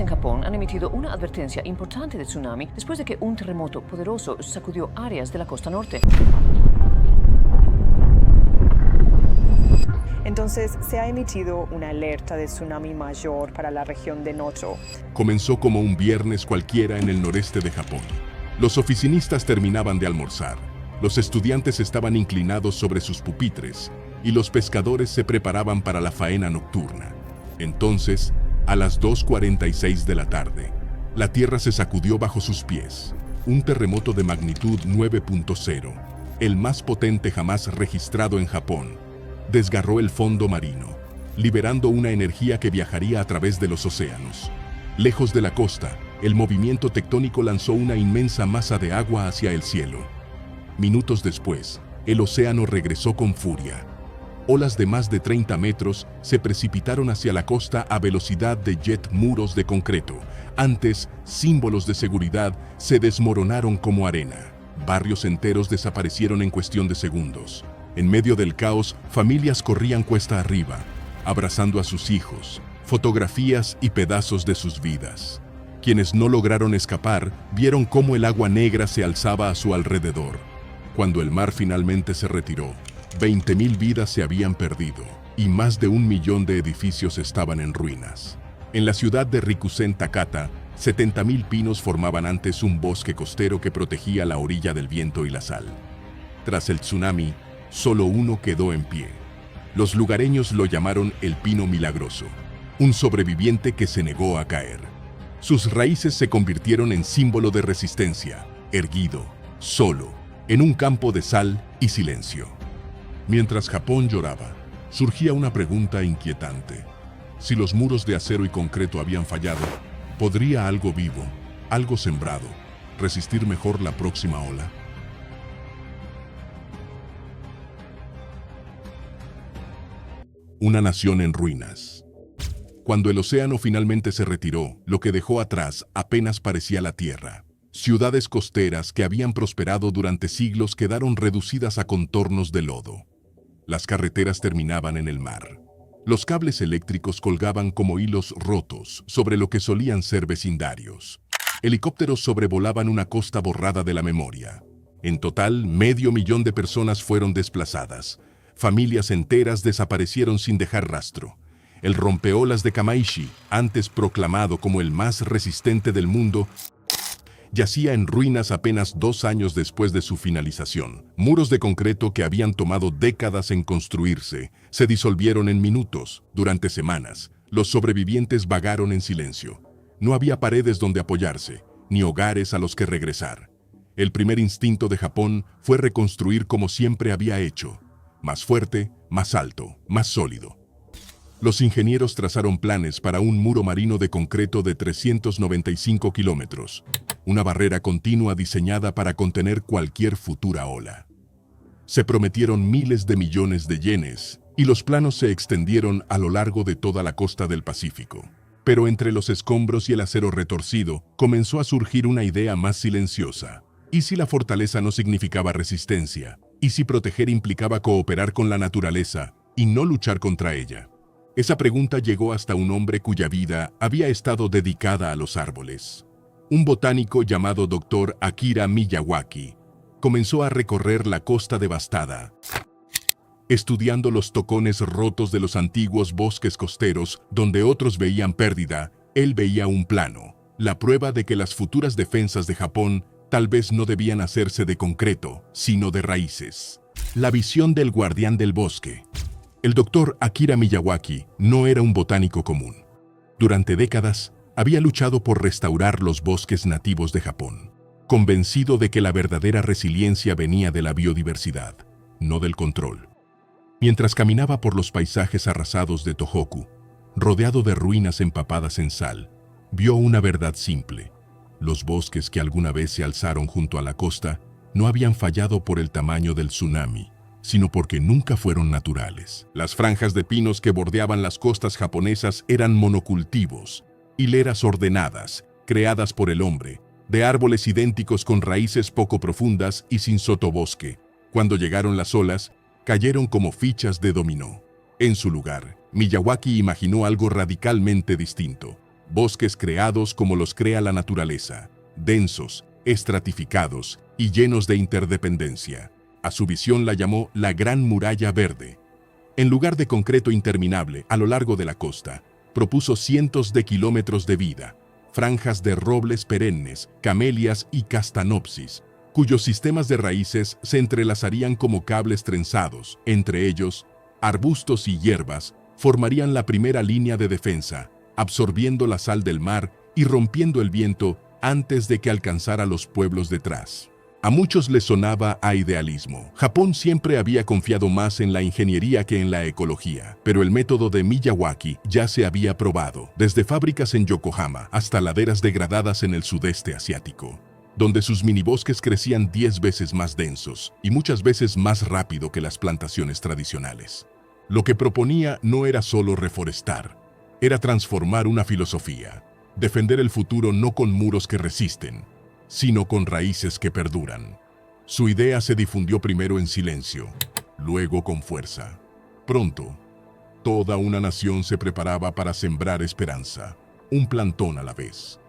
en Japón han emitido una advertencia importante de tsunami después de que un terremoto poderoso sacudió áreas de la costa norte. Entonces, se ha emitido una alerta de tsunami mayor para la región de Noto. Comenzó como un viernes cualquiera en el noreste de Japón. Los oficinistas terminaban de almorzar, los estudiantes estaban inclinados sobre sus pupitres y los pescadores se preparaban para la faena nocturna. Entonces, a las 2:46 de la tarde, la tierra se sacudió bajo sus pies. Un terremoto de magnitud 9.0, el más potente jamás registrado en Japón, desgarró el fondo marino, liberando una energía que viajaría a través de los océanos. Lejos de la costa, el movimiento tectónico lanzó una inmensa masa de agua hacia el cielo. Minutos después, el océano regresó con furia. Olas de más de 30 metros se precipitaron hacia la costa a velocidad de jet. Muros de concreto, antes símbolos de seguridad, se desmoronaron como arena. Barrios enteros desaparecieron en cuestión de segundos. En medio del caos, familias corrían cuesta arriba, abrazando a sus hijos, fotografías y pedazos de sus vidas. Quienes no lograron escapar vieron cómo el agua negra se alzaba a su alrededor. Cuando el mar finalmente se retiró, 20.000 vidas se habían perdido y más de 1 millón de edificios estaban en ruinas. En la ciudad de Rikuzen, Takata, 70.000 pinos formaban antes un bosque costero que protegía la orilla del viento y la sal. Tras el tsunami, solo uno quedó en pie. Los lugareños lo llamaron el pino milagroso, un sobreviviente que se negó a caer. Sus raíces se convirtieron en símbolo de resistencia, erguido, solo, en un campo de sal y silencio. Mientras Japón lloraba, surgía una pregunta inquietante. Si los muros de acero y concreto habían fallado, ¿podría algo vivo, algo sembrado, resistir mejor la próxima ola? Una nación en ruinas. Cuando el océano finalmente se retiró, lo que dejó atrás apenas parecía la tierra. Ciudades costeras que habían prosperado durante siglos quedaron reducidas a contornos de lodo. Las carreteras terminaban en el mar. Los cables eléctricos colgaban como hilos rotos sobre lo que solían ser vecindarios. Helicópteros sobrevolaban una costa borrada de la memoria. En total, 500.000 de personas fueron desplazadas. Familias enteras desaparecieron sin dejar rastro. El rompeolas de Kamaishi, antes proclamado como el más resistente del mundo, yacía en ruinas apenas 2 años después de su finalización. Muros de concreto que habían tomado décadas en construirse se disolvieron en minutos. Durante semanas, los sobrevivientes vagaron en silencio. No había paredes donde apoyarse, ni hogares a los que regresar. El primer instinto de Japón fue reconstruir como siempre había hecho. Más fuerte, más alto, más sólido. Los ingenieros trazaron planes para un muro marino de concreto de 395 kilómetros, una barrera continua diseñada para contener cualquier futura ola. Se prometieron miles de millones de yenes y los planos se extendieron a lo largo de toda la costa del Pacífico. Pero entre los escombros y el acero retorcido comenzó a surgir una idea más silenciosa. ¿Y si la fortaleza no significaba resistencia? ¿Y si proteger implicaba cooperar con la naturaleza y no luchar contra ella? Esa pregunta llegó hasta un hombre cuya vida había estado dedicada a los árboles. Un botánico llamado Dr. Akira Miyawaki comenzó a recorrer la costa devastada, estudiando los tocones rotos de los antiguos bosques costeros donde otros veían pérdida. Él veía un plano, la prueba de que las futuras defensas de Japón tal vez no debían hacerse de concreto, sino de raíces. La visión del guardián del bosque. El doctor Akira Miyawaki no era un botánico común. Durante décadas, había luchado por restaurar los bosques nativos de Japón, convencido de que la verdadera resiliencia venía de la biodiversidad, no del control. Mientras caminaba por los paisajes arrasados de Tohoku, rodeado de ruinas empapadas en sal, vio una verdad simple. Los bosques que alguna vez se alzaron junto a la costa no habían fallado por el tamaño del tsunami, sino porque nunca fueron naturales. Las franjas de pinos que bordeaban las costas japonesas eran monocultivos, hileras ordenadas, creadas por el hombre, de árboles idénticos con raíces poco profundas y sin sotobosque. Cuando llegaron las olas, cayeron como fichas de dominó. En su lugar, Miyawaki imaginó algo radicalmente distinto. bosques creados como los crea la naturaleza, densos, estratificados y llenos de interdependencia. A su visión la llamó la Gran Muralla Verde. En lugar de concreto interminable a lo largo de la costa, propuso cientos de kilómetros de vida, franjas de robles perennes, camelias y castanopsis, cuyos sistemas de raíces se entrelazarían como cables trenzados. Entre ellos, arbustos y hierbas formarían la primera línea de defensa, absorbiendo la sal del mar y rompiendo el viento antes de que alcanzara los pueblos detrás. A muchos les sonaba a idealismo. Japón siempre había confiado más en la ingeniería que en la ecología, pero el método de Miyawaki ya se había probado, desde fábricas en Yokohama hasta laderas degradadas en el sudeste asiático, donde sus minibosques crecían 10 veces más densos y muchas veces más rápido que las plantaciones tradicionales. Lo que proponía no era solo reforestar, era transformar una filosofía, defender el futuro no con muros que resisten, sino con raíces que perduran. Su idea se difundió primero en silencio, luego con fuerza. Pronto, toda una nación se preparaba para sembrar esperanza, un plantón a la vez,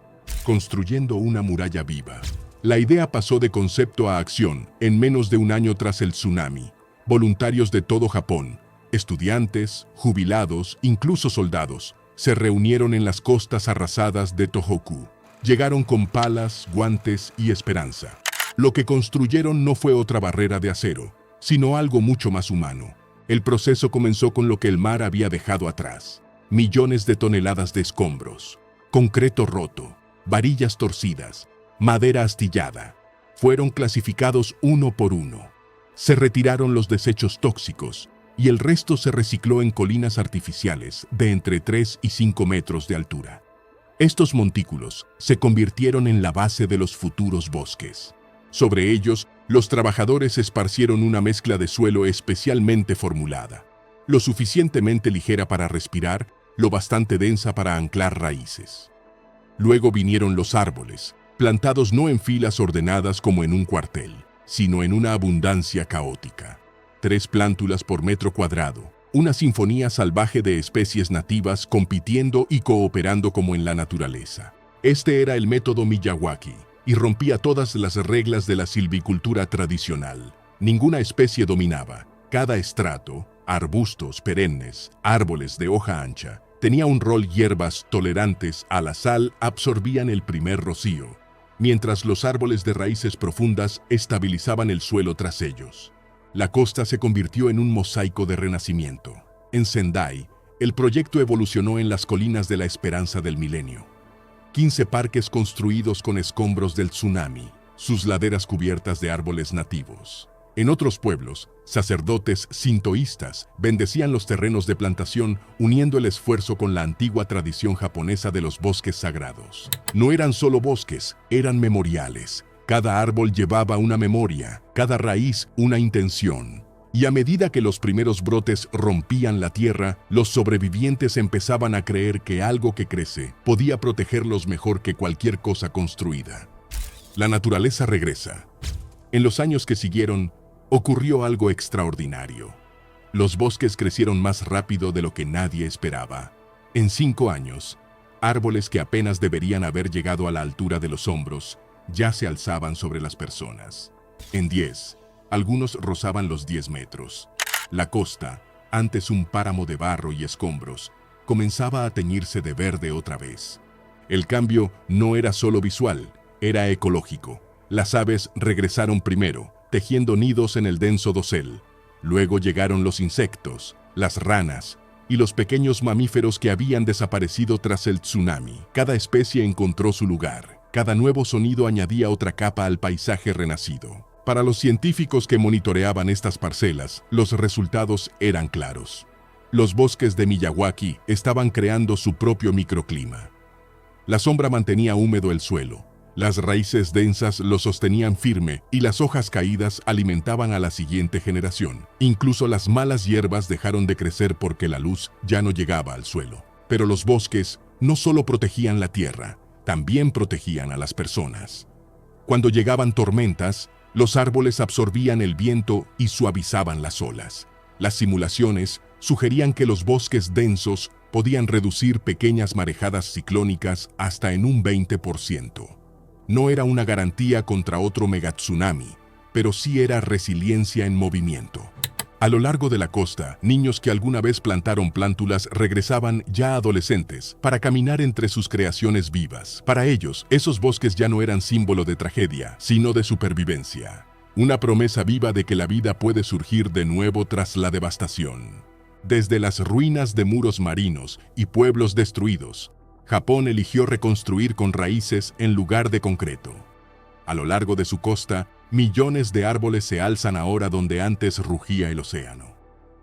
construyendo una muralla viva. La idea pasó de concepto a acción en menos de un año tras el tsunami. Voluntarios de todo Japón, estudiantes, jubilados, incluso soldados, se reunieron en las costas arrasadas de Tohoku. Llegaron con palas, guantes y esperanza. Lo que construyeron no fue otra barrera de acero, sino algo mucho más humano. El proceso comenzó con lo que el mar había dejado atrás. Millones de toneladas de escombros, concreto roto, varillas torcidas, madera astillada. Fueron clasificados uno por uno. Se retiraron los desechos tóxicos y el resto se recicló en colinas artificiales de entre 3 y 5 metros de altura. Estos montículos se convirtieron en la base de los futuros bosques. Sobre ellos, los trabajadores esparcieron una mezcla de suelo especialmente formulada, lo suficientemente ligera para respirar, lo bastante densa para anclar raíces. Luego vinieron los árboles, plantados no en filas ordenadas como en un cuartel, sino en una abundancia caótica. 3 plántulas por metro cuadrado. Una sinfonía salvaje de especies nativas compitiendo y cooperando como en la naturaleza. Este era el método Miyawaki y rompía todas las reglas de la silvicultura tradicional. Ninguna especie dominaba. Cada estrato, arbustos perennes, árboles de hoja ancha, tenía un rol. Hierbas tolerantes a la sal absorbían el primer rocío, mientras los árboles de raíces profundas estabilizaban el suelo tras ellos. La costa se convirtió en un mosaico de renacimiento. En Sendai, el proyecto evolucionó en las colinas de la esperanza del milenio. 15 parques construidos con escombros del tsunami, sus laderas cubiertas de árboles nativos. En otros pueblos, sacerdotes sintoístas bendecían los terrenos de plantación, uniendo el esfuerzo con la antigua tradición japonesa de los bosques sagrados. No eran solo bosques, eran memoriales. Cada árbol llevaba una memoria, cada raíz una intención. Y a medida que los primeros brotes rompían la tierra, los sobrevivientes empezaban a creer que algo que crece podía protegerlos mejor que cualquier cosa construida. La naturaleza regresa. En los años que siguieron, ocurrió algo extraordinario. Los bosques crecieron más rápido de lo que nadie esperaba. En 5 años, árboles que apenas deberían haber llegado a la altura de los hombros, ya se alzaban sobre las personas. En 10, algunos rozaban los 10 metros. La costa, antes un páramo de barro y escombros, comenzaba a teñirse de verde otra vez. El cambio no era solo visual, era ecológico. Las aves regresaron primero, tejiendo nidos en el denso dosel. Luego llegaron los insectos, las ranas y los pequeños mamíferos que habían desaparecido tras el tsunami. Cada especie encontró su lugar. Cada nuevo sonido añadía otra capa al paisaje renacido. Para los científicos que monitoreaban estas parcelas, los resultados eran claros. Los bosques de Miyawaki estaban creando su propio microclima. La sombra mantenía húmedo el suelo, las raíces densas lo sostenían firme y las hojas caídas alimentaban a la siguiente generación. Incluso las malas hierbas dejaron de crecer porque la luz ya no llegaba al suelo. Pero los bosques no solo protegían la tierra, también protegían a las personas. Cuando llegaban tormentas, los árboles absorbían el viento y suavizaban las olas. Las simulaciones sugerían que los bosques densos podían reducir pequeñas marejadas ciclónicas hasta en un 20%. No era una garantía contra otro megatsunami, pero sí era resiliencia en movimiento. A lo largo de la costa, niños que alguna vez plantaron plántulas regresaban ya adolescentes para caminar entre sus creaciones vivas. Para ellos, esos bosques ya no eran símbolo de tragedia, sino de supervivencia. Una promesa viva de que la vida puede surgir de nuevo tras la devastación. Desde las ruinas de muros marinos y pueblos destruidos, Japón eligió reconstruir con raíces en lugar de concreto. A lo largo de su costa, millones de árboles se alzan ahora donde antes rugía el océano.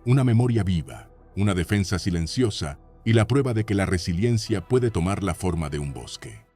Una memoria viva, una defensa silenciosa y la prueba de que la resiliencia puede tomar la forma de un bosque.